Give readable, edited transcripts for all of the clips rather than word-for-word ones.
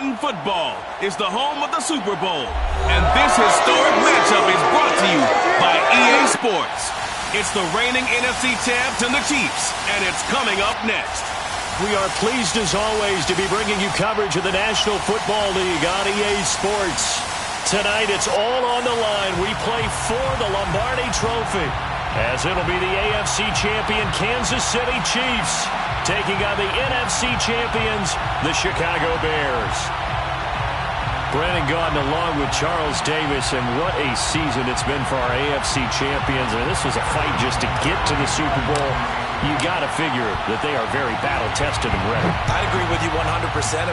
Madden Football is the home of the Super Bowl, and this historic matchup is brought to you by EA Sports. It's the reigning NFC champs and the Chiefs, and it's coming up next. We are pleased, as always, to be bringing you coverage of the National Football League on EA Sports. Tonight, it's all on the line. We play for the Lombardi Trophy, as it'll be the AFC champion Kansas City Chiefs taking on the NFC champions, the Chicago Bears. Brandon Gaudin along with Charles Davis, and what a season it's been for our AFC champions. I mean, this was a fight just to get to the Super Bowl. You got to figure that they are very battle-tested and ready. I'd agree with you 100%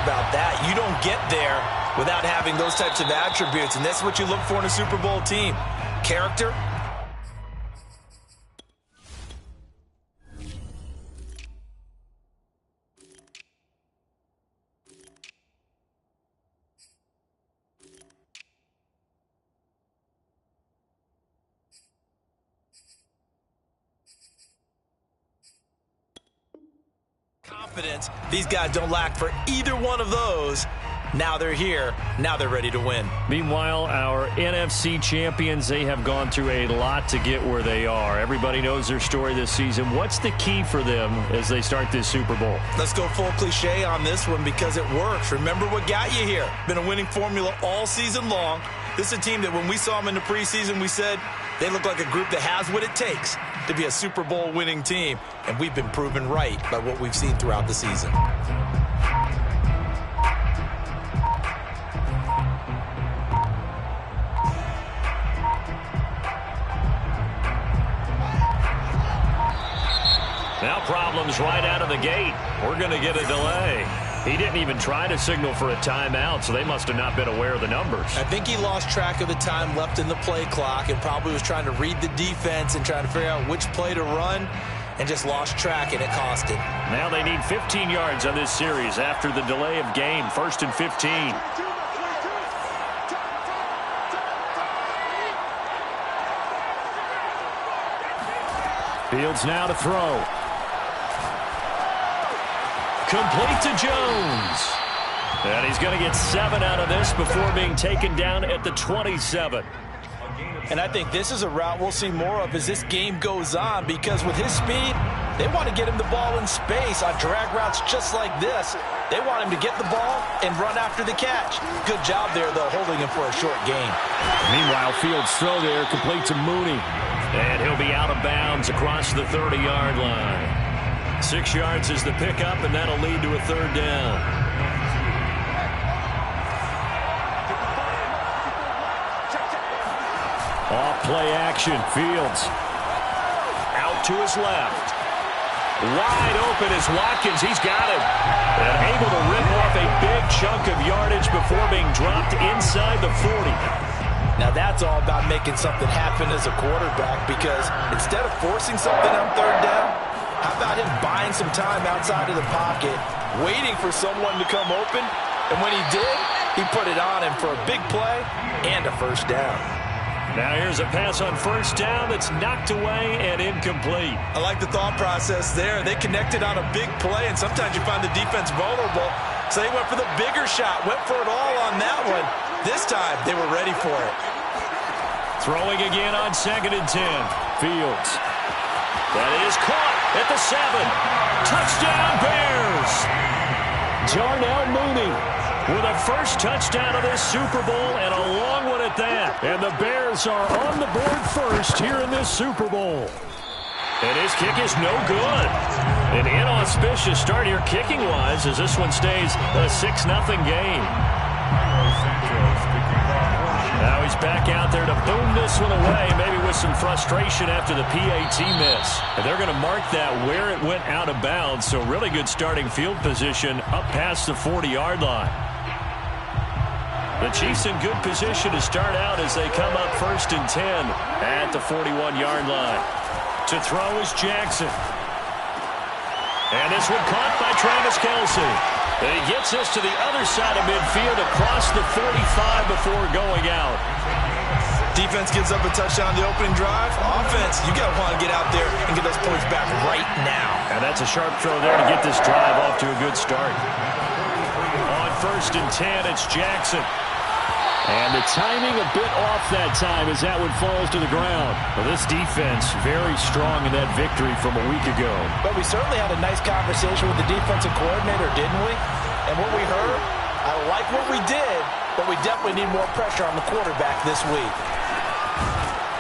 about that. You don't get there without having those types of attributes, and that's what you look for in a Super Bowl team. Character. Confidence. These guys don't lack for either one of those. Now they're here. Now they're ready to win. Meanwhile, our NFC champions, they have gone through a lot to get where they are. Everybody knows their story this season. What's the key for them as they start this Super Bowl? Let's go full cliche on this one because it works. Remember what got you here. Been a winning formula all season long. This is a team that when we saw them in the preseason, we said they look like a group that has what it takes to be a Super Bowl winning team. And we've been proven right by what we've seen throughout the season. Now problems right out of the gate. We're going to get a delay. He didn't even try to signal for a timeout, so they must have not been aware of the numbers. I think he lost track of the time left in the play clock and probably was trying to read the defense and trying to figure out which play to run and just lost track, and it cost him. Now they need 15 yards on this series after the delay of game. 1st and 15. Fields now to throw. Complete to Jones. And he's going to get 7 out of this before being taken down at the 27. And I think this is a route we'll see more of as this game goes on, because with his speed, they want to get him the ball in space on drag routes just like this. They want him to get the ball and run after the catch. Good job there, though, holding him for a short gain. Meanwhile, Fields' throw there complete to Mooney. And he'll be out of bounds across the 30-yard line. 6 yards is the pickup, and that'll lead to a 3rd down. Off play action. Fields out to his left. Wide open is Watkins. He's got him. And able to rip off a big chunk of yardage before being dropped inside the 40. Now that's all about making something happen as a quarterback, because instead of forcing something on 3rd down, how about him buying some time outside of the pocket, waiting for someone to come open, and when he did, he put it on him for a big play and a 1st down. Now here's a pass on 1st down that's knocked away and incomplete. I like the thought process there. They connected on a big play, and sometimes you find the defense vulnerable, so they went for the bigger shot, went for it all on that one. This time, they were ready for it. Throwing again on 2nd and 10. Fields. That is caught at the 7. Touchdown, Bears. Darnell Mooney with a first touchdown of this Super Bowl, and a long one at that. And the Bears are on the board first here in this Super Bowl. And his kick is no good. An inauspicious start here kicking-wise as this one stays a 6-0 game. Now he's back out there to boom this one away, maybe with some frustration after the PAT miss. And they're going to mark that where it went out of bounds, so really good starting field position up past the 40-yard line. The Chiefs in good position to start out as they come up 1st and 10 at the 41-yard line. To throw is Jackson. And this one caught by Travis Kelce. And he gets us to the other side of midfield across the 45 before going out. Defense gives up a touchdown the opening drive. Offense, you got to want to get out there and get those points back right now. And that's a sharp throw there to get this drive off to a good start. On first and 10. It's Jackson. And the timing a bit off that time as that one falls to the ground. Well, this defense very strong in that victory from a week ago. But we certainly had a nice conversation with the defensive coordinator, didn't we? And what we heard, I like what we did, but we definitely need more pressure on the quarterback this week.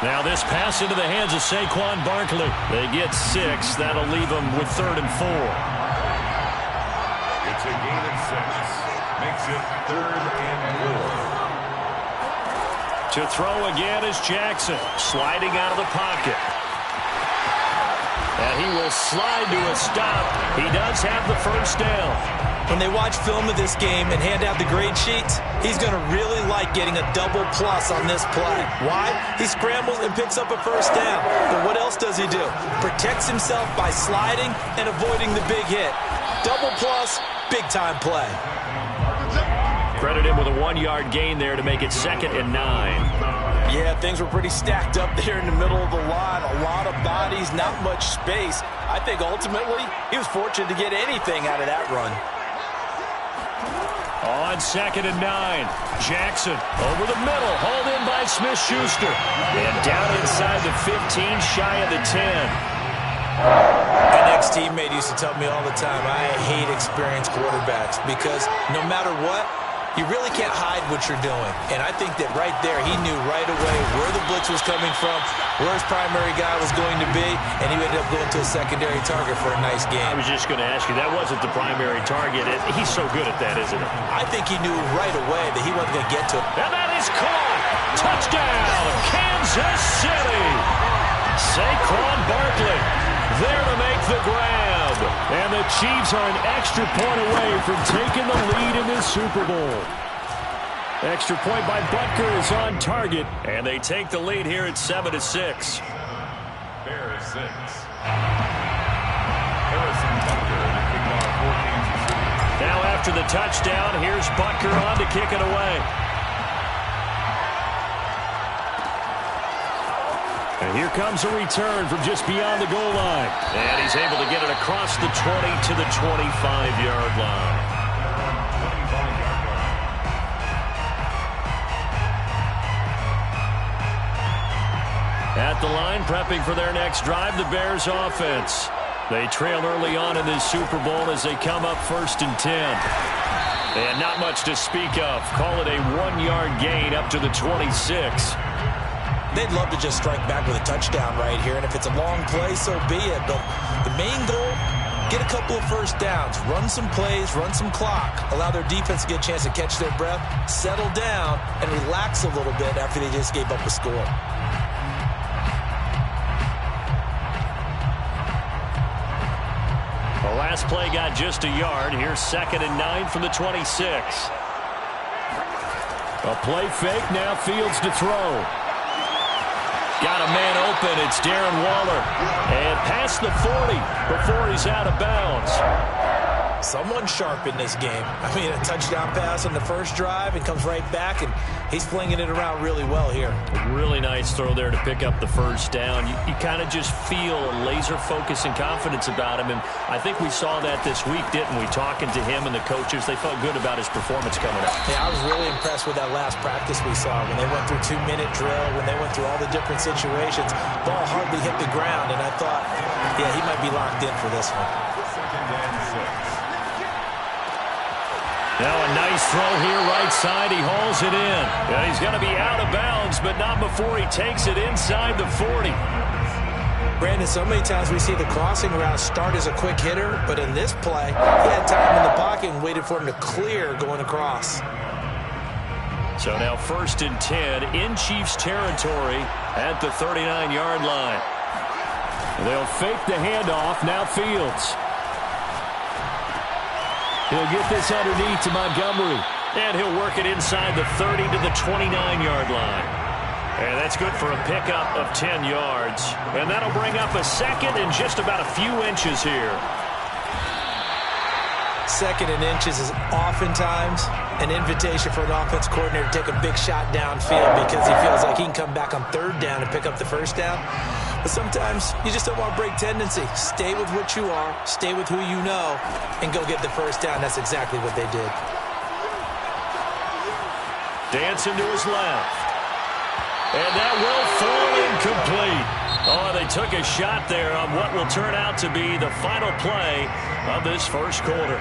Now this pass into the hands of Saquon Barkley. They get 6. That'll leave them with 3rd and 4. It's a gain of 6. Makes it 3rd and 4. To throw again is Jackson, sliding out of the pocket. And he will slide to a stop. He does have the first down. When they watch film of this game and hand out the grade sheets, he's going to really like getting a double plus on this play. Why? He scrambles and picks up a first down. But what else does he do? Protects himself by sliding and avoiding the big hit. Double plus, big-time play. Credit him with a 1-yard gain there to make it 2nd and 9. Yeah, things were pretty stacked up there in the middle of the line. A lot of bodies, not much space. I think ultimately he was fortunate to get anything out of that run. On 2nd and 9, Jackson over the middle, hauled in by Smith-Schuster. And down inside the 15, shy of the 10. My next teammate used to tell me all the time, I hate experienced quarterbacks because no matter what, you really can't hide what you're doing. And I think that right there, he knew right away where the blitz was coming from, where his primary guy was going to be, and he ended up going to a secondary target for a nice game. I was just going to ask you, that wasn't the primary target. He's so good at that, isn't he? I think he knew right away that he wasn't going to get to it. And that is caught! Touchdown, Kansas City! Saquon Barkley there to make the grab. And the Chiefs are an extra point away from taking the lead in this Super Bowl. Extra point by Butker is on target, and they take the lead here at 7-6. Bears 6. Harrison Butker to kick off for Kansas City. Now after the touchdown, here's Butker on to kick it away. And here comes a return from just beyond the goal line. And he's able to get it across the 20 to the 25-yard line. At the line, prepping for their next drive, the Bears offense. They trail early on in this Super Bowl as they come up 1st and 10. And not much to speak of. Call it a 1-yard gain up to the 26. They'd love to just strike back with a touchdown right here, and if it's a long play, so be it. But the main goal, get a couple of first downs, run some plays, run some clock, allow their defense to get a chance to catch their breath, settle down, and relax a little bit after they just gave up a score. The last play got just a yard. Here's 2nd and 9 from the 26. A play fake, now Fields to throw. Got a man open. It's Darren Waller. And past the 40 before he's out of bounds. Someone sharp in this game. I mean, a touchdown pass on the first drive and comes right back, and he's flinging it around really well here. Really nice throw there to pick up the first down. You kind of just feel a laser focus and confidence about him, and I think we saw that this week, didn't we? Talking to him and the coaches, they felt good about his performance coming up. Yeah, I was really impressed with that last practice we saw when they went through 2-minute drill, when they went through all the different situations. Ball hardly hit the ground, and I thought, yeah, he might be locked in for this one. Now a nice throw here right side. He hauls it in. And he's going to be out of bounds, but not before he takes it inside the 40. Brandon, so many times we see the crossing route start as a quick hitter, but in this play, he had time in the pocket and waited for him to clear going across. So now 1st and 10 in Chiefs territory at the 39-yard line. They'll fake the handoff. Now Fields. He'll get this underneath to Montgomery. And he'll work it inside the 30 to the 29-yard line. And that's good for a pickup of 10 yards. And that'll bring up a 2nd and just about a few inches here. 2nd and inches is oftentimes an invitation for an offense coordinator to take a big shot downfield because he feels like he can come back on 3rd down and pick up the first down. But sometimes you just don't want to break tendency. Stay with what you are, stay with who you know, and go get the first down. That's exactly what they did. Dancing to his left. And that will fall incomplete. Oh, they took a shot there on what will turn out to be the final play of this first quarter.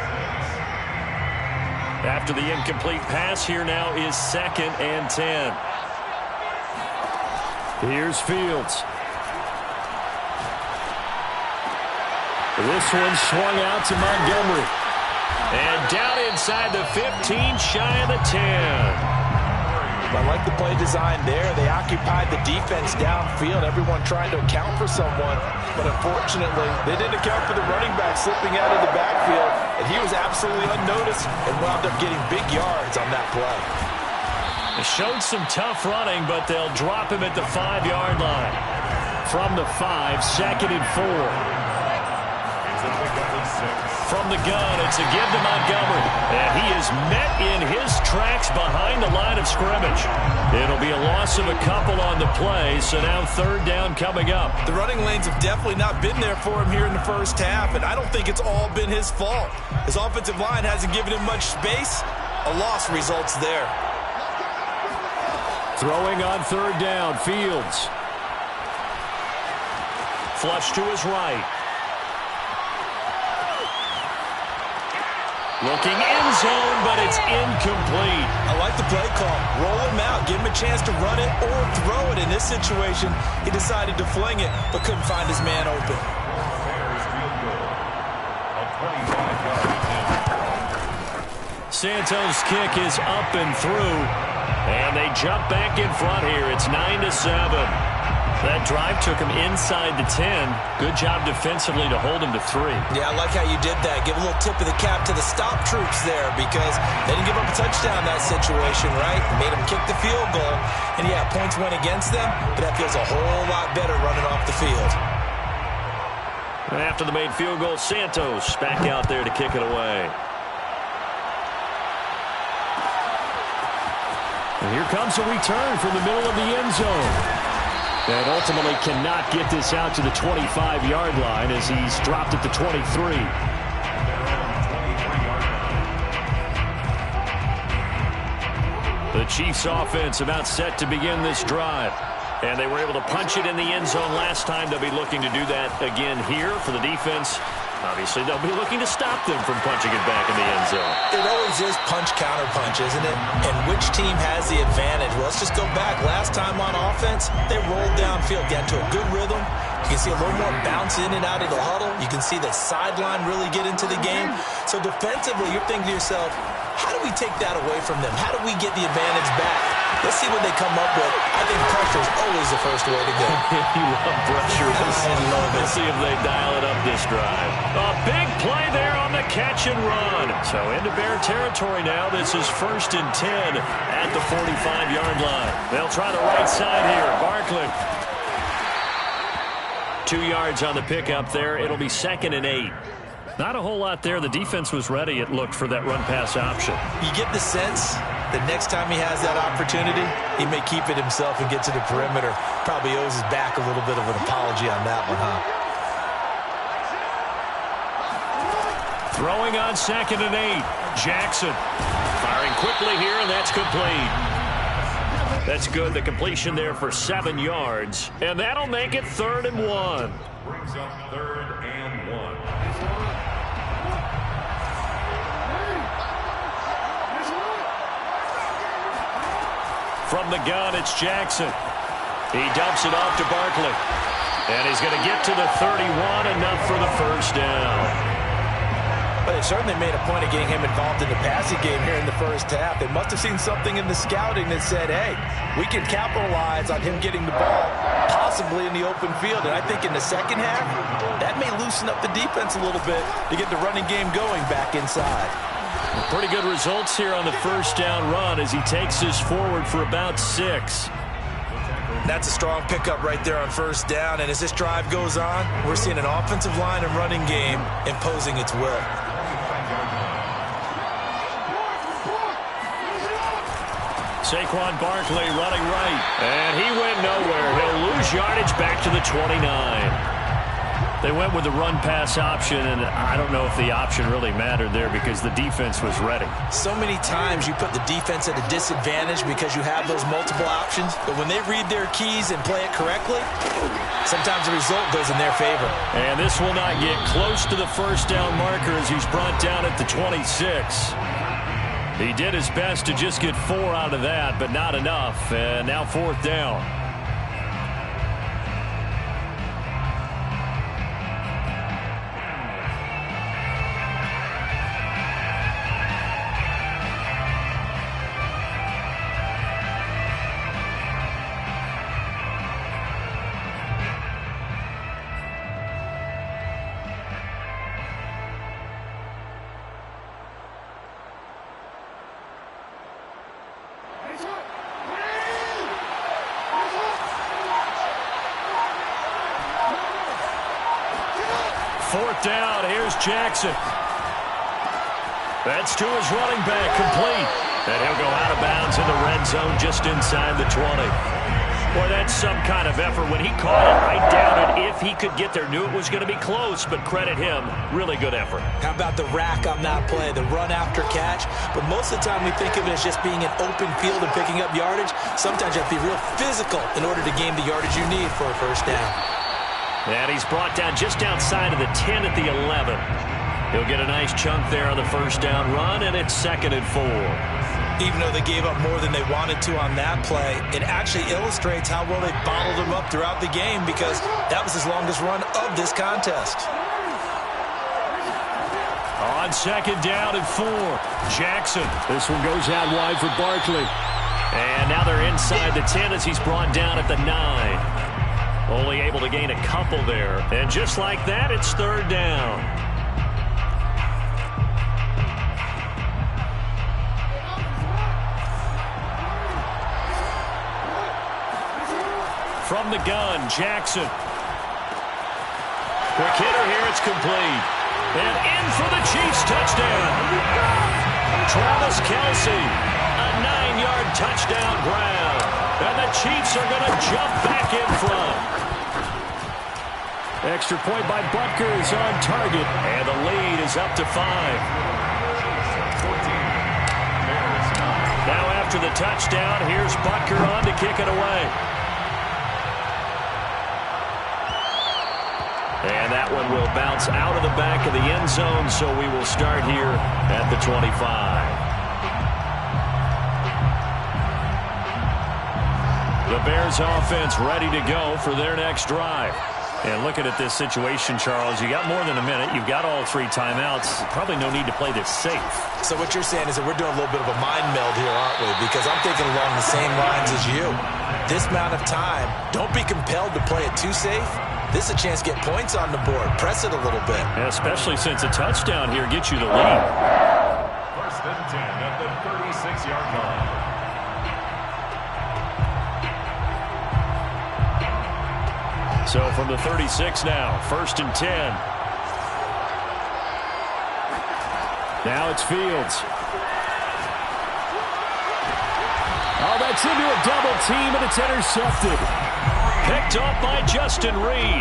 After the incomplete pass, here now is 2nd and 10. Here's Fields. This one swung out to Montgomery. And down inside the 15, shy of the 10. I like the play design there. They occupied the defense downfield, everyone trying to account for someone. But unfortunately, they didn't account for the running back slipping out of the backfield. And he was absolutely unnoticed and wound up getting big yards on that play. They showed some tough running, but they'll drop him at the 5-yard line. From the 5, 2nd and 4. From the gun, it's a give to Montgomery. And he is met in his tracks behind the line of scrimmage. It'll be a loss of a couple on the play, so now 3rd down coming up. The running lanes have definitely not been there for him here in the first half, and I don't think it's all been his fault. His offensive line hasn't given him much space. A loss results there. Throwing on 3rd down, Fields. Flush to his right. Looking end zone, but it's incomplete. I like the play call. Roll him out. Give him a chance to run it or throw it. In this situation, he decided to fling it, but couldn't find his man open. Santos' kick is up and through, and they jump back in front here. It's 9-7. That drive took him inside the 10. Good job defensively to hold him to 3. Yeah, I like how you did that. Give a little tip of the cap to the stop troops there because they didn't give up a touchdown in that situation, right? Made them kick the field goal. And, yeah, points went against them, but that feels a whole lot better running off the field. And after the made field goal, Santos back out there to kick it away. And here comes a return from the middle of the end zone. And ultimately cannot get this out to the 25-yard line as he's dropped at the 23. The Chiefs offense about set to begin this drive. And they were able to punch it in the end zone last time. They'll be looking to do that again here for the defense. Obviously, they'll be looking to stop them from punching it back in the end zone. It always is punch-counter-punch, isn't it? And which team has the advantage? Well, let's just go back. Last time on offense, they rolled downfield, got into a good rhythm. You can see a little more bounce in and out of the huddle. You can see the sideline really get into the game. So defensively, you're thinking to yourself, how do we take that away from them? How do we get the advantage back? Let's see what they come up with. I think pressure is always the first way to go. You love pressure. I love it. Let's see if they dial it up this drive. A big play there on the catch and run. So into Bear territory now. This is 1st and 10 at the 45-yard line. They'll try the right side here. Barkley. 2 yards on the pickup there. It'll be 2nd and 8. Not a whole lot there. The defense was ready, it looked, for that run-pass option. You get the sense that next time he has that opportunity, he may keep it himself and get to the perimeter. Probably owes his back a little bit of an apology on that one, huh? Throwing on 2nd and 8. Jackson firing quickly here, and that's complete. That's good. The completion there for 7 yards. And that'll make it 3rd and 1. Brings up 3rd and 1. From the gun, it's Jackson. He dumps it off to Barkley. And he's going to get to the 31, enough for the first down. But they certainly made a point of getting him involved in the passing game here in the first half. They must have seen something in the scouting that said, hey, we can capitalize on him getting the ball, possibly in the open field. And I think in the second half, that may loosen up the defense a little bit to get the running game going back inside. Pretty good results here on the first down run as he takes this forward for about 6. That's a strong pickup right there on first down. And as this drive goes on, we're seeing an offensive line and running game imposing its will. Saquon Barkley running right. And he went nowhere. He'll lose yardage back to the 29. They went with the run-pass option, and I don't know if the option really mattered there because the defense was ready. So many times you put the defense at a disadvantage because you have those multiple options, but when they read their keys and play it correctly, sometimes the result goes in their favor. And this will not get close to the first down marker as he's brought down at the 26. He did his best to just get 4 out of that, but not enough. And now 4th down. Fourth down, here's Jackson. That's to his running back, complete. And he'll go out of bounds in the red zone just inside the 20. Boy, that's some kind of effort. When he caught it, I doubted if he could get there. Knew it was going to be close, but credit him. Really good effort. How about the rack on that play, the run after catch? But most of the time we think of it as just being an open field and picking up yardage. Sometimes you have to be real physical in order to gain the yardage you need for a first down. And he's brought down just outside of the 10 at the 11. He'll get a nice chunk there on the first down run, and it's 2nd and 4. Even though they gave up more than they wanted to on that play, it actually illustrates how well they bottled him up throughout the game because that was his longest run of this contest. On 2nd down and 4, Jackson. This one goes out wide for Barkley. And now they're inside the 10 as he's brought down at the 9. Only able to gain a couple there. And just like that, it's 3rd down. From the gun, Jackson. Quick hitter here, it's complete. And in for the Chiefs touchdown. Travis Kelce, a 9-yard touchdown grab. And the Chiefs are going to jump back in front. Extra point by Butker is on target, and the lead is up to 5. Now after the touchdown, here's Butker on to kick it away. And that one will bounce out of the back of the end zone, so we will start here at the 25. The Bears offense ready to go for their next drive. And looking at this situation, Charles, you got more than a minute. You've got all 3 timeouts. Probably no need to play this safe. So what you're saying is that we're doing a little bit of a mind meld here, aren't we? Because I'm thinking along the same lines as you. This amount of time, don't be compelled to play it too safe. This is a chance to get points on the board. Press it a little bit. Yeah, especially since a touchdown here gets you the lead. 1st and 10 at the 36-yard line. So from the 36 now, 1st and 10. Now it's Fields. Oh, that's into a double team, and it's intercepted. Picked off by Justin Reed.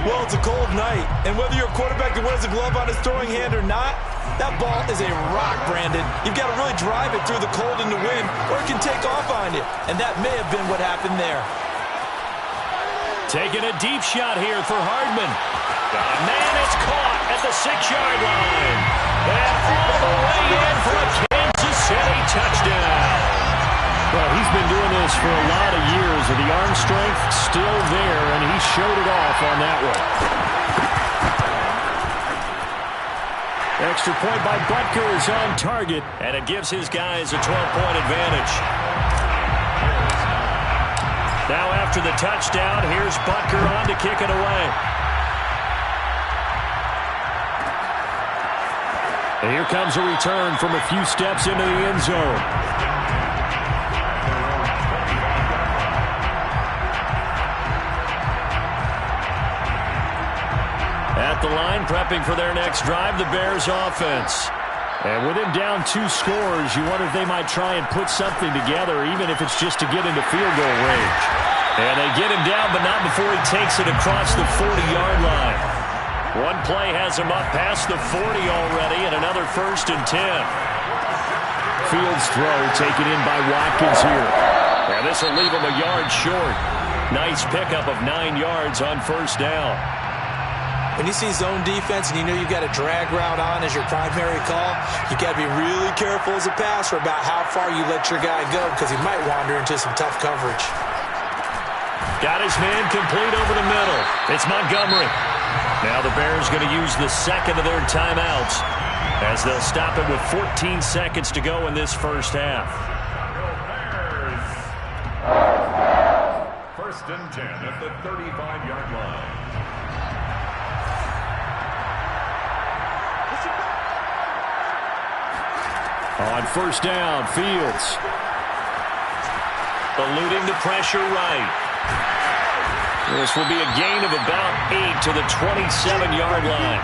Well, it's a cold night, and whether you're a quarterback that wears a glove on his throwing hand or not, that ball is a rock, Brandon. You've got to really drive it through the cold and the wind, or it can take off on you, and that may have been what happened there. Taking a deep shot here for Hardman. Man, it's caught at the 6-yard line. And all the way in for a Kansas City touchdown. Well, he's been doing this for a lot of years, and the arm strength still there, and he showed it off on that one. Extra point by Butker is on target, and it gives his guys a 12-point advantage. Now after the touchdown, here's Butker on to kick it away. And here comes a return from a few steps into the end zone. At the line, prepping for their next drive, the Bears offense. And with him down 2 scores, you wonder if they might try and put something together, even if it's just to get into field goal range. And they get him down, but not before he takes it across the 40-yard line. One play has him up past the 40 already, and another 1st and 10. Fields throw taken in by Watkins here. And this will leave him a yard short. Nice pickup of 9 yards on 1st down. When you see zone defense and you know you've got a drag route on as your primary call, you got to be really careful as a passer about how far you let your guy go because he might wander into some tough coverage. Got his man complete over the middle. It's Montgomery. Now the Bears going to use the second of their timeouts as they'll stop it with 14 seconds to go in this first half. 1st and 10 at the 35-yard line. On 1st down, Fields. Eluding the pressure right. This will be a gain of about 8 to the 27-yard line.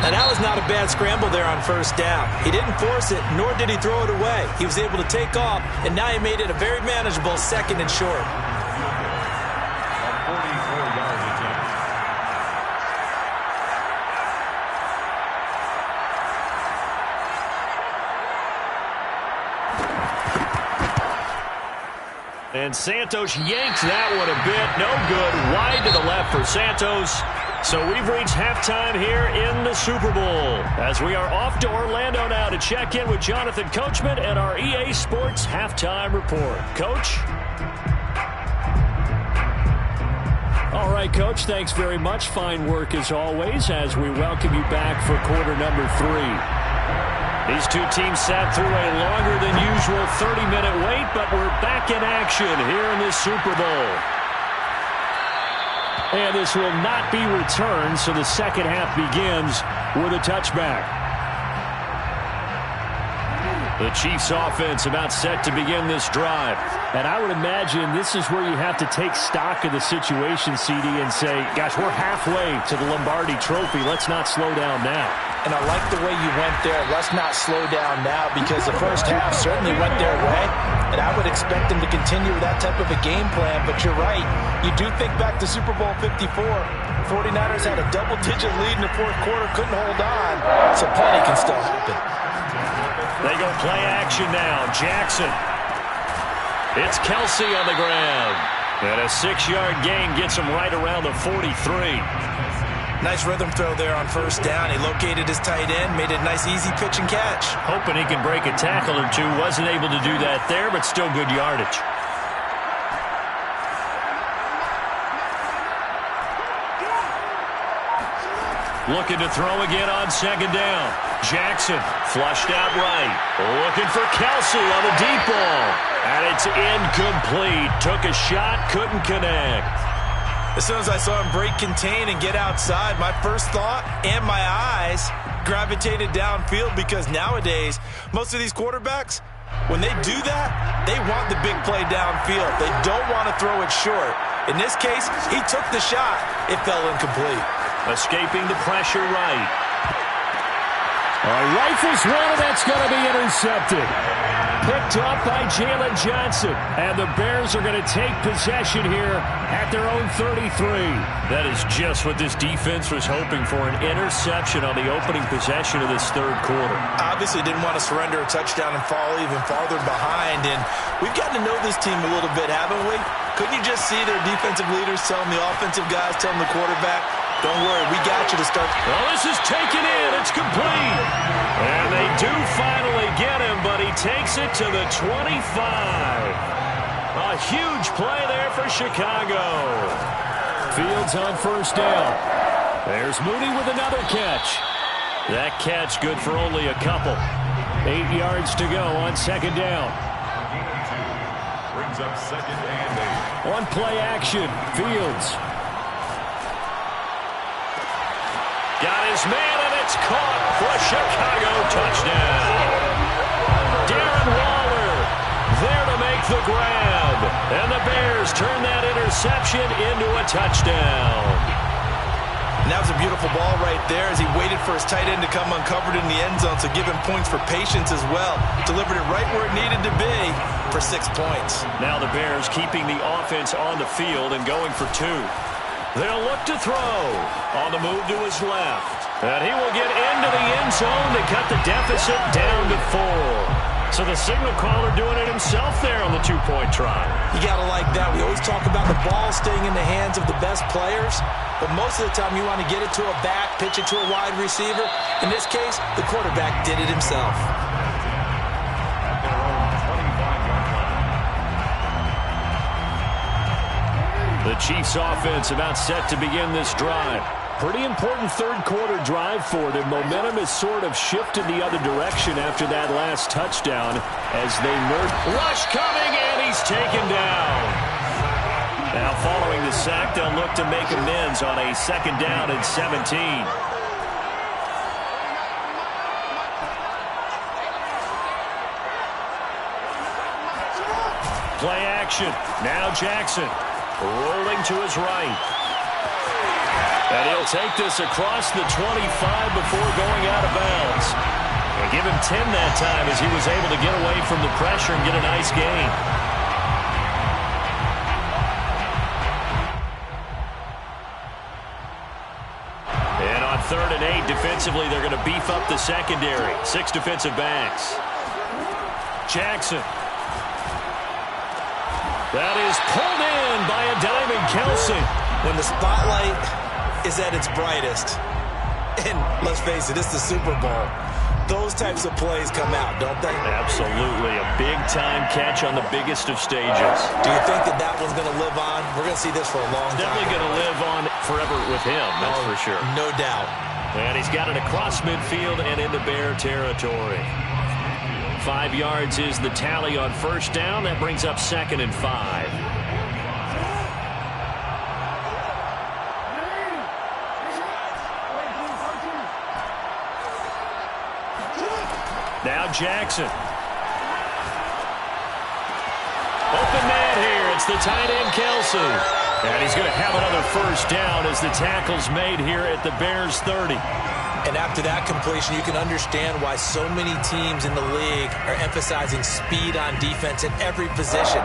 And that was not a bad scramble there on 1st down. He didn't force it, nor did he throw it away. He was able to take off, and now he made it a very manageable 2nd and short. And Santos yanks that one a bit. No good. Wide to the left for Santos. So we've reached halftime here in the Super Bowl. As we are off to Orlando now to check in with Jonathan Coachman and our EA Sports Halftime Report. Coach? All right, Coach. Thanks very much. Fine work as always as we welcome you back for quarter number 3. These two teams sat through a longer than usual 30-minute wait, but we're back in action here in this Super Bowl. And this will not be returned, so the second half begins with a touchback. The Chiefs offense about set to begin this drive. And I would imagine this is where you have to take stock of the situation, CD, and say, gosh, we're halfway to the Lombardi Trophy. Let's not slow down now. And I like the way you went there. Let's not slow down now because the first half certainly went their way. And I would expect them to continue with that type of a game plan. But you're right. You do think back to Super Bowl 54. 49ers had a double-digit lead in the 4th quarter, couldn't hold on. So plenty can still happen. They go play action now. Jackson. It's Kelsey on the ground. And a 6-yard gain gets him right around the 43. Nice rhythm throw there on 1st down. He located his tight end, made it a nice easy pitch and catch. Hoping he can break a tackle or two. Wasn't able to do that there, but still good yardage. Looking to throw again on 2nd down. Jackson flushed out right. Looking for Kelsey on the deep ball. And it's incomplete. Took a shot, couldn't connect. As soon as I saw him break contain and get outside, my first thought and my eyes gravitated downfield because nowadays, most of these quarterbacks, when they do that, they want the big play downfield. They don't want to throw it short. In this case, he took the shot. It fell incomplete. Escaping the pressure right. Rifles one, and that's going to be intercepted. Picked up by Jalen Johnson. And the Bears are going to take possession here at their own 33. That is just what this defense was hoping for, an interception on the opening possession of this 3rd quarter. Obviously didn't want to surrender a touchdown and fall even farther behind. And we've gotten to know this team a little bit, haven't we? Couldn't you just see their defensive leaders telling the offensive guys, telling the quarterback, don't worry, we got you to start. Well, this is taken in. It's complete. And they do finally get him, but he takes it to the 25. A huge play there for Chicago. Fields on 1st down. There's Mooney with another catch. That catch good for only a couple. 8 yards to go on 2nd down. Brings up 2nd and 8. On play action, Fields. Got his man, and it's caught for a Chicago touchdown. Darren Waller there to make the grab. And the Bears turn that interception into a touchdown. And that was a beautiful ball right there as he waited for his tight end to come uncovered in the end zone, so give him points for patience as well. Delivered it right where it needed to be for 6 points. Now the Bears keeping the offense on the field and going for 2. They'll look to throw. On the move to his left. And he will get into the end zone to cut the deficit down to 4. So the signal caller doing it himself there on the two-point try. You got to like that. We always talk about the ball staying in the hands of the best players, but most of the time you want to get it to a back, pitch it to a wide receiver. In this case, the quarterback did it himself. The Chiefs offense about set to begin this drive. Pretty important third quarter drive for them. Momentum has sort of shifted the other direction after that last touchdown as they nurse. Rush coming, and he's taken down. Now following the sack, they'll look to make amends on a 2nd down and 17. Play action. Now Jackson. Rolling to his right. And he'll take this across the 25 before going out of bounds. And give him 10 that time as he was able to get away from the pressure and get a nice gain. And on 3rd and 8, defensively, they're going to beef up the secondary. 6 defensive backs. Jackson. That is pulled in by a diving Kelsey. When the spotlight is at its brightest, and let's face it, it's the Super Bowl, those types of plays come out, don't they? Absolutely. A big-time catch on the biggest of stages. Do you think that that one's going to live on? We're going to see this for a long time. Definitely going to live on forever with him, that's for sure. No doubt. And he's got it across midfield and into Bear territory. 5 yards is the tally on 1st down. That brings up 2nd and 5. Now Jackson. Open man here. It's the tight end Kelsey. And he's going to have another 1st down as the tackle's made here at the Bears 30. And after that completion, you can understand why so many teams in the league are emphasizing speed on defense at every position.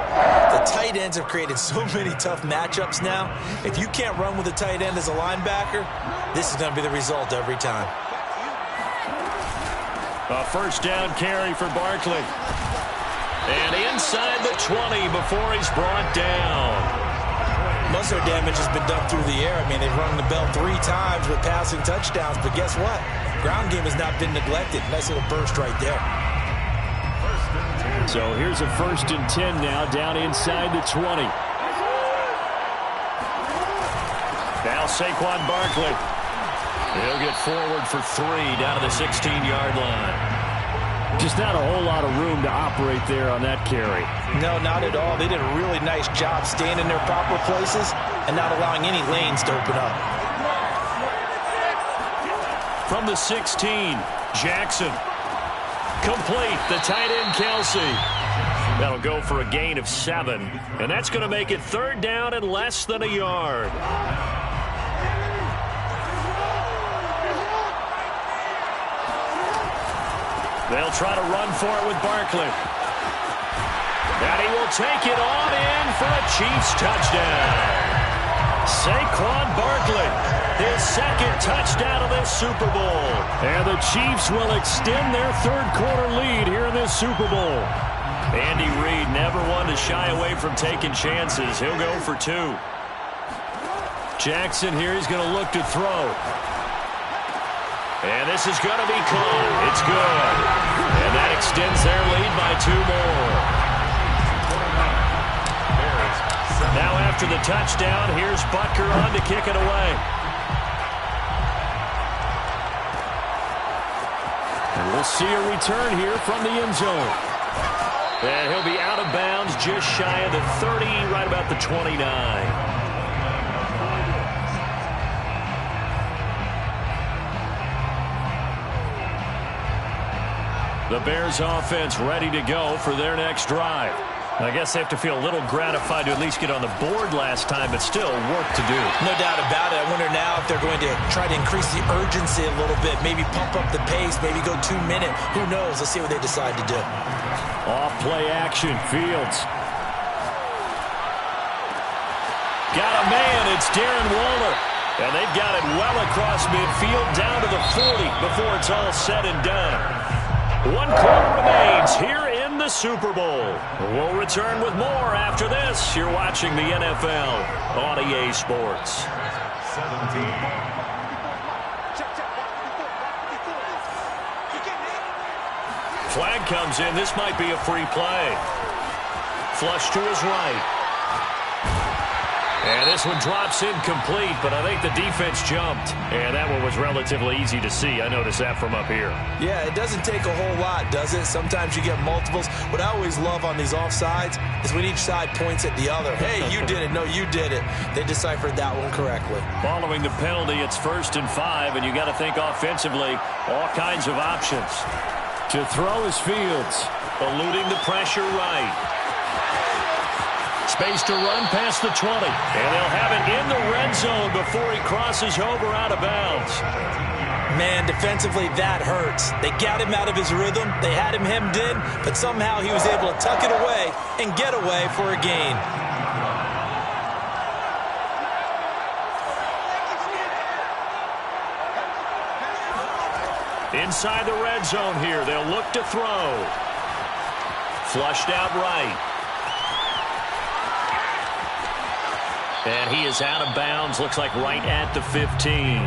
The tight ends have created so many tough matchups now. If you can't run with a tight end as a linebacker, this is going to be the result every time. A 1st down carry for Barkley. And inside the 20 before he's brought down. Most of their damage has been done through the air. I mean, they've rung the bell 3 times with passing touchdowns, but guess what? Ground game has not been neglected. Nice little burst right there. So here's a 1st and 10 now, down inside the 20. Now Saquon Barkley. He'll get forward for 3 down to the 16-yard line. Just not a whole lot of room to operate there on that carry. No, not at all. They did a really nice job staying in their proper places and not allowing any lanes to open up. From the 16, Jackson. Complete, the tight end Kelsey. That'll go for a gain of 7. And that's going to make it 3rd down and less than a yard. They'll try to run for it with Barkley. And he will take it on in for a Chiefs touchdown. Saquon Barkley, his 2nd touchdown of this Super Bowl. And the Chiefs will extend their 3rd quarter lead here in this Super Bowl. Andy Reid never one to shy away from taking chances. He'll go for 2. Jackson here, he's going to look to throw. And this is going to be caught. It's good. And that extends their lead by 2 more. Now after the touchdown, here's Butker on to kick it away. And we'll see a return here from the end zone. And he'll be out of bounds just shy of the 30, right about the 29. The Bears offense ready to go for their next drive. I guess they have to feel a little gratified to at least get on the board last time, but still work to do. No doubt about it. I wonder now if they're going to try to increase the urgency a little bit, maybe pump up the pace, maybe go 2-minute. Who knows? Let's see what they decide to do. Off play action, Fields. Got a man. It's Darren Waller. And they've got it well across midfield down to the 40 before it's all said and done. 1 quarter remains here in the Super Bowl. We'll return with more after this. You're watching the NFL on EA Sports. 17. Flag comes in. This might be a free play. Flush to his right. And this one drops incomplete, but I think the defense jumped. And that one was relatively easy to see. I noticed that from up here. Yeah, it doesn't take a whole lot, does it? Sometimes you get multiples. What I always love on these offsides is when each side points at the other. Hey, you did it. No, you did it. They deciphered that one correctly. Following the penalty, it's 1st and 5, and you got to think offensively, all kinds of options. To throw is Fields, eluding the pressure right. Space to run past the 20. And they'll have it in the red zone before he crosses over out of bounds. Man, defensively, that hurts. They got him out of his rhythm. They had him hemmed in, but somehow he was able to tuck it away and get away for a gain. Inside the red zone here, they'll look to throw. Flushed out right. And he is out of bounds, looks like right at the 15.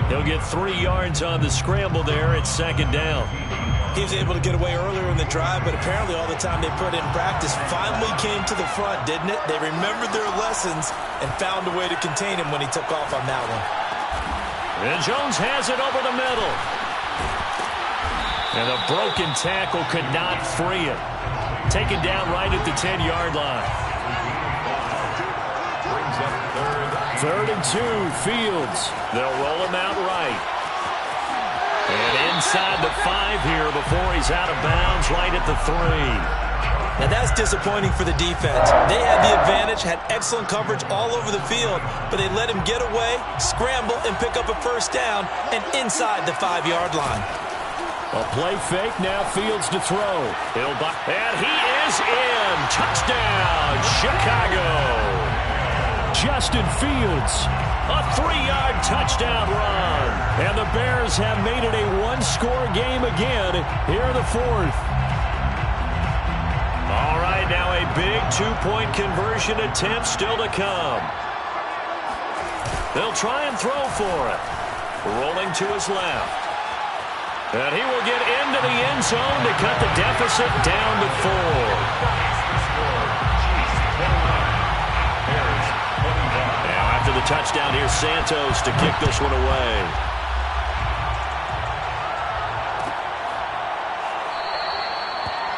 He'll get 3 yards on the scramble there at 2nd down. He was able to get away earlier in the drive, but apparently all the time they put in practice finally came to the front, didn't it? They remembered their lessons and found a way to contain him when he took off on that one. And Jones has it over the middle. And a broken tackle could not free it. Taken down right at the 10-yard line. 3rd and 2, Fields. They'll roll him out right. And inside the 5 here before he's out of bounds right at the 3. Now that's disappointing for the defense. They had the advantage, had excellent coverage all over the field, but they let him get away, scramble, and pick up a 1st down and inside the 5-yard line. A play fake, now Fields to throw. And he is in. Touchdown, Chicago. Justin Fields, a 3-yard touchdown run. And the Bears have made it a 1-score game again here in the 4th. All right, now a big 2-point conversion attempt still to come. They'll try and throw for it. Rolling to his left. And he will get into the end zone to cut the deficit down to 4. Now after the touchdown, here's Santos to kick this one away.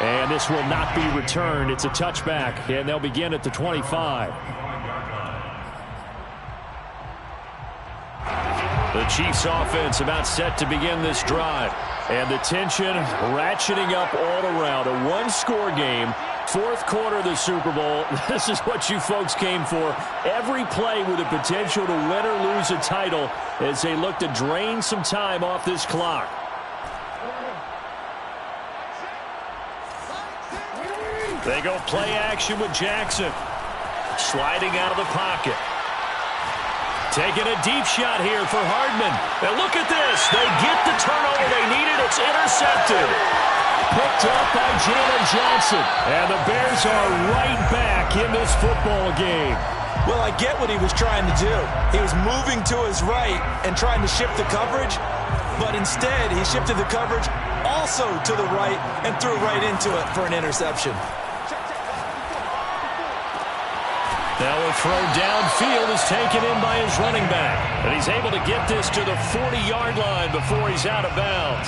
And this will not be returned. It's a touchback, and they'll begin at the 25. The Chiefs offense about set to begin this drive. And the tension ratcheting up all around. A 1-score game, 4th quarter of the Super Bowl. This is what you folks came for. Every play with the potential to win or lose a title as they look to drain some time off this clock. They go play action with Jackson. Sliding out of the pocket. Taking a deep shot here for Hardman. And look at this. They get the turnover they needed. It's intercepted. Picked up by Jalen Johnson. And the Bears are right back in this football game. Well, I get what he was trying to do. He was moving to his right and trying to shift the coverage. But instead, he shifted the coverage also to the right and threw right into it for an interception. Now a throw downfield is taken in by his running back. And he's able to get this to the 40-yard line before he's out of bounds.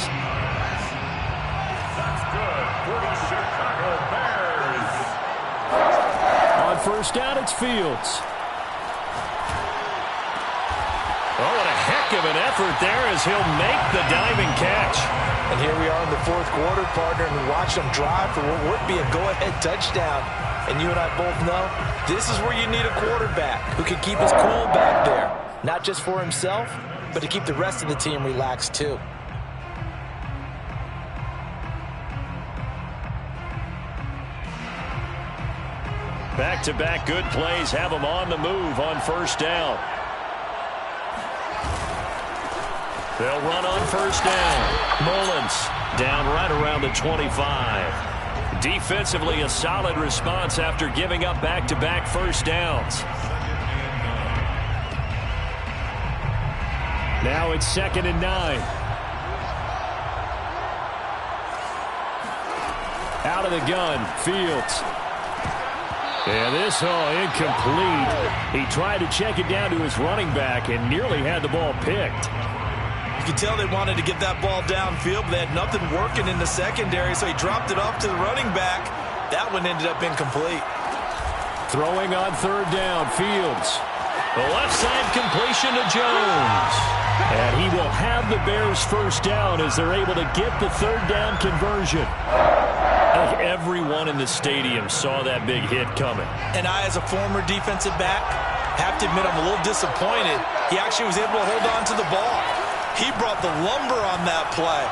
That's good for the Chicago Bears. On 1st down, it's Fields. Oh, what a heck of an effort there as he'll make the diving catch. And here we are in the 4th quarter, partner, and we watch them drive for what would be a go-ahead touchdown. And you and I both know this is where you need a quarterback who can keep his cool back there. Not just for himself, but to keep the rest of the team relaxed too. Back-to-back good plays have them on the move on first down. They'll run on first down. Mullins down right around the 25. Defensively, a solid response after giving up back-to-back first downs. Now it's 2nd and 9. Out of the gun, Fields. And this, incomplete. He tried to check it down to his running back and nearly had the ball picked. You can tell they wanted to get that ball downfield, but they had nothing working in the secondary, so he dropped it off to the running back. That one ended up incomplete. Throwing on 3rd down, Fields. The left side completion to Jones. And he will have the Bears first down as they're able to get the 3rd down conversion. I think everyone in the stadium saw that big hit coming. And I, as a former defensive back, have to admit I'm a little disappointed. He actually was able to hold on to the ball. He brought the lumber on that play.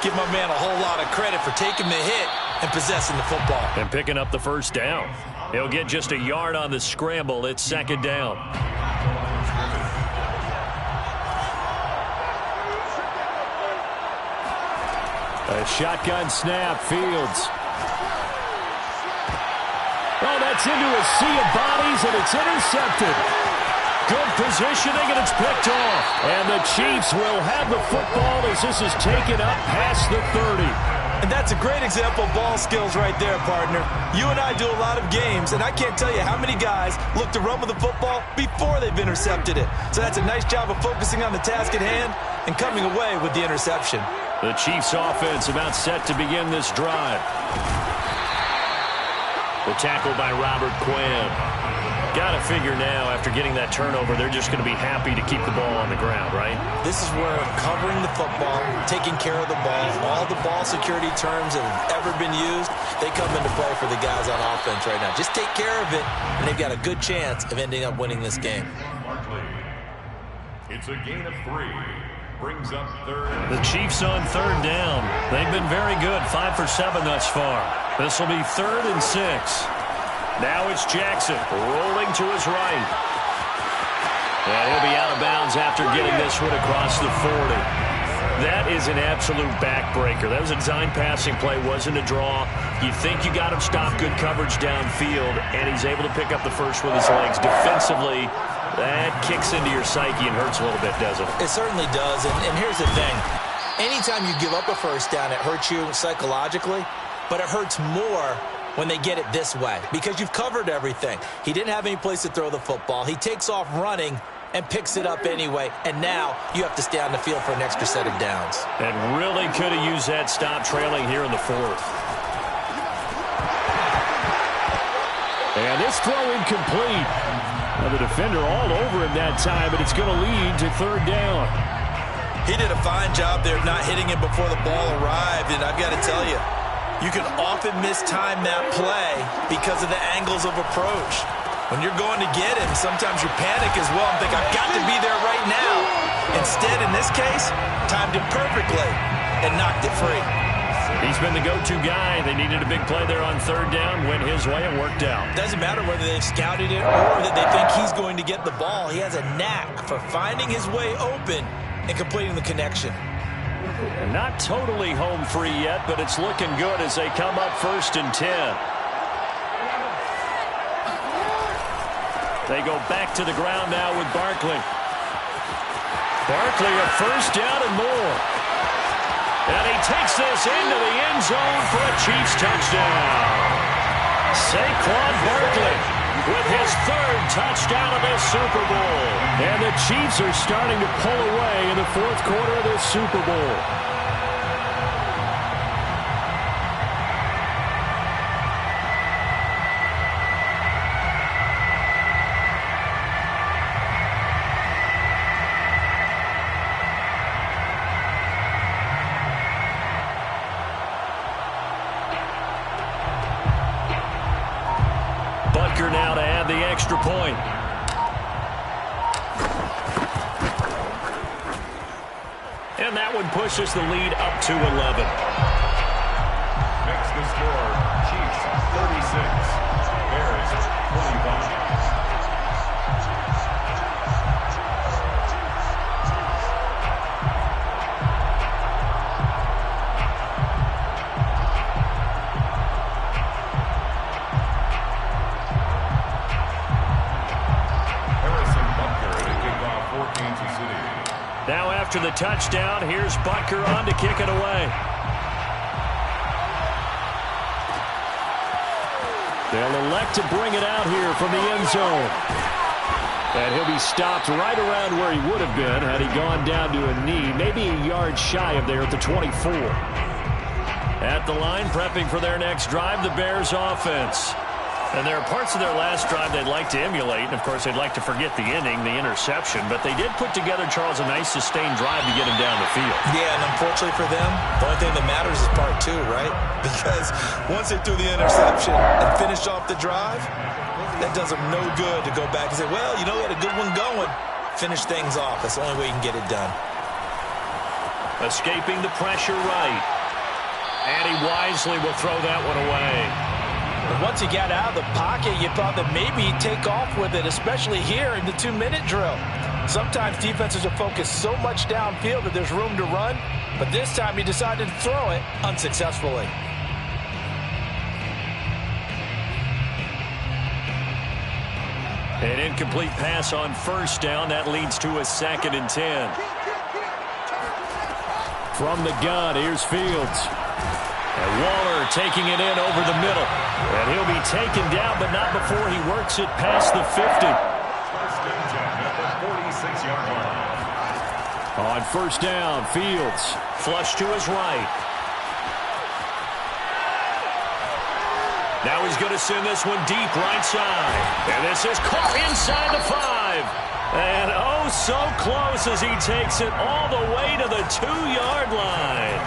Give my man a whole lot of credit for taking the hit and possessing the football. And picking up the first down. He'll get just a yard on the scramble. It's 2nd down. A shotgun snap, Fields. Oh, that's into a sea of bodies, and it's intercepted. Good positioning, and it's picked off. And the Chiefs will have the football as this is taken up past the 30. And that's a great example of ball skills right there, partner. You and I do a lot of games, and I can't tell you how many guys look to run with the football before they've intercepted it. So that's a nice job of focusing on the task at hand and coming away with the interception. The Chiefs offense about set to begin this drive. The tackle by Robert Quinn. Got to figure now, after getting that turnover, they're just going to be happy to keep the ball on the ground, right? This is where covering the football, taking care of the ball, all the ball security terms that have ever been used, they come into play for the guys on offense right now. Just take care of it, and they've got a good chance of ending up winning this game. It's a gain of 3. Brings up 3rd. The Chiefs on 3rd down. They've been very good, 5 for 7 thus far. This will be 3rd and 6. Now it's Jackson rolling to his right. And he'll be out of bounds after getting this one across the 40. That is an absolute backbreaker. That was a design passing play, wasn't a draw. You think you got him stopped, good coverage downfield, and he's able to pick up the first with his legs. Defensively, that kicks into your psyche and hurts a little bit, doesn't it? It certainly does, and here's the thing. Anytime you give up a first down, it hurts you psychologically, but it hurts more when they get it this way because you've covered everything. He didn't have any place to throw the football. He takes off running and picks it up anyway, and now you have to stay on the field for an extra set of downs. And really could have used that stop trailing here in the 4th. And this throw incomplete. Now the defender all over him that time, but it's going to lead to 3rd down. He did a fine job there of not hitting him before the ball arrived, and I've got to tell you, you can often mistime that play because of the angles of approach. When you're going to get him, sometimes you panic as well and think, I've got to be there right now. Instead, in this case, timed it perfectly and knocked it free. He's been the go-to guy. They needed a big play there on 3rd down. Went his way and worked out. Doesn't matter whether they've scouted it or that they think he's going to get the ball. He has a knack for finding his way open and completing the connection. Not totally home free yet, but it's looking good as they come up 1st and 10. They go back to the ground now with Barkley. Barkley a first down and more. And he takes this into the end zone for a Chiefs touchdown. Saquon Barkley with his 3rd touchdown of this Super Bowl. And the Chiefs are starting to pull away in the 4th quarter of this Super Bowl. Butker now to add the extra point. And that one pushes the lead up to 11. Makes the score Chiefs 36, Bears 25. Now after the touchdown, here's Butker on to kick it away. They'll elect to bring it out here from the end zone. And he'll be stopped right around where he would have been had he gone down to a knee, maybe a yard shy of there at the 24. At the line, prepping for their next drive, the Bears offense. And there are parts of their last drive they'd like to emulate. And, of course, they'd like to forget the inning, the interception. But they did put together, Charles, a nice sustained drive to get him down the field. Yeah, and unfortunately for them, the only thing that matters is part two, right? Because once they threw the interception and finished off the drive, that does them no good to go back and say, well, you know, we had a good one going. Finish things off. That's the only way you can get it done. Escaping the pressure right. And he wisely will throw that one away. But once he got out of the pocket, you thought that maybe he'd take off with it, especially here in the 2-minute drill. Sometimes defenses are focused so much downfield that there's room to run, but this time he decided to throw it unsuccessfully. An incomplete pass on first down. That leads to a 2nd and 10. From the gun, here's Fields. And Waller taking it in over the middle. And he'll be taken down, but not before he works it past the 50. First and 10 at the 46-yard line. On first down, Fields. Flush to his right. Now he's going to send this one deep right side. And this is caught inside the 5. And oh, so close as he takes it all the way to the 2-yard line.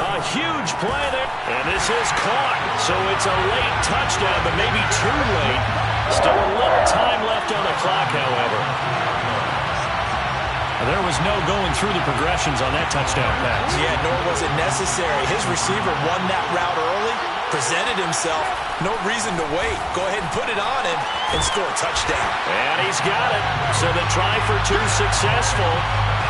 A huge play there. And this is caught. So it's a late touchdown, but maybe too late. Still a little time left on the clock, however. There was no going through the progressions on that touchdown pass. Yeah, nor was it necessary. His receiver won that route early, presented himself. No reason to wait. Go ahead and put it on him and score a touchdown. And he's got it. So the try for 2 successful.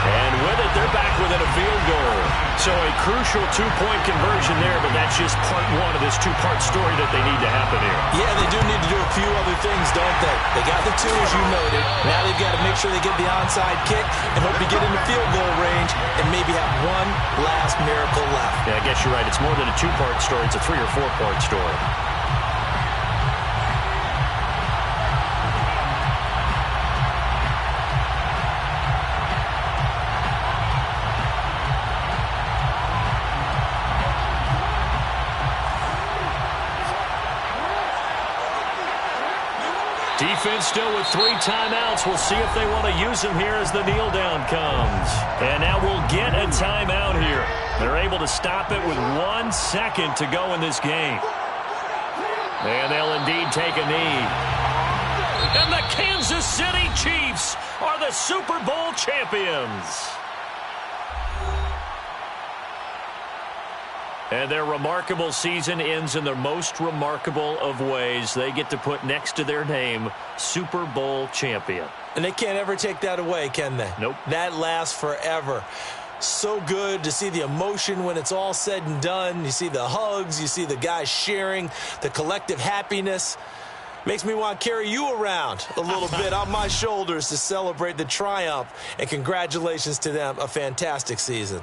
And with it, they're back within a field goal. So a crucial 2-point conversion there, but that's just part one of this 2-part story that they need to happen here. Yeah, they do need to do a few other things, don't they? They got the 2, as you noted. Now they've got to make sure they get the onside kick and hope to get in the field goal range and maybe have one last miracle left. Yeah, I guess you're right. It's more than a 2-part story. It's a 3- or 4-part story. Defense still with 3 timeouts. We'll see if they want to use them here as the kneel down comes. And now we'll get a timeout here. They're able to stop it with 1 second to go in this game. And they'll indeed take a knee. And the Kansas City Chiefs are the Super Bowl champions. And their remarkable season ends in the most remarkable of ways. They get to put next to their name, Super Bowl champion. And they can't ever take that away, can they? Nope. That lasts forever. So good to see the emotion when it's all said and done. You see the hugs. You see the guys sharing, the collective happiness. Makes me want to carry you around a little bit on my shoulders to celebrate the triumph. And congratulations to them. A fantastic season.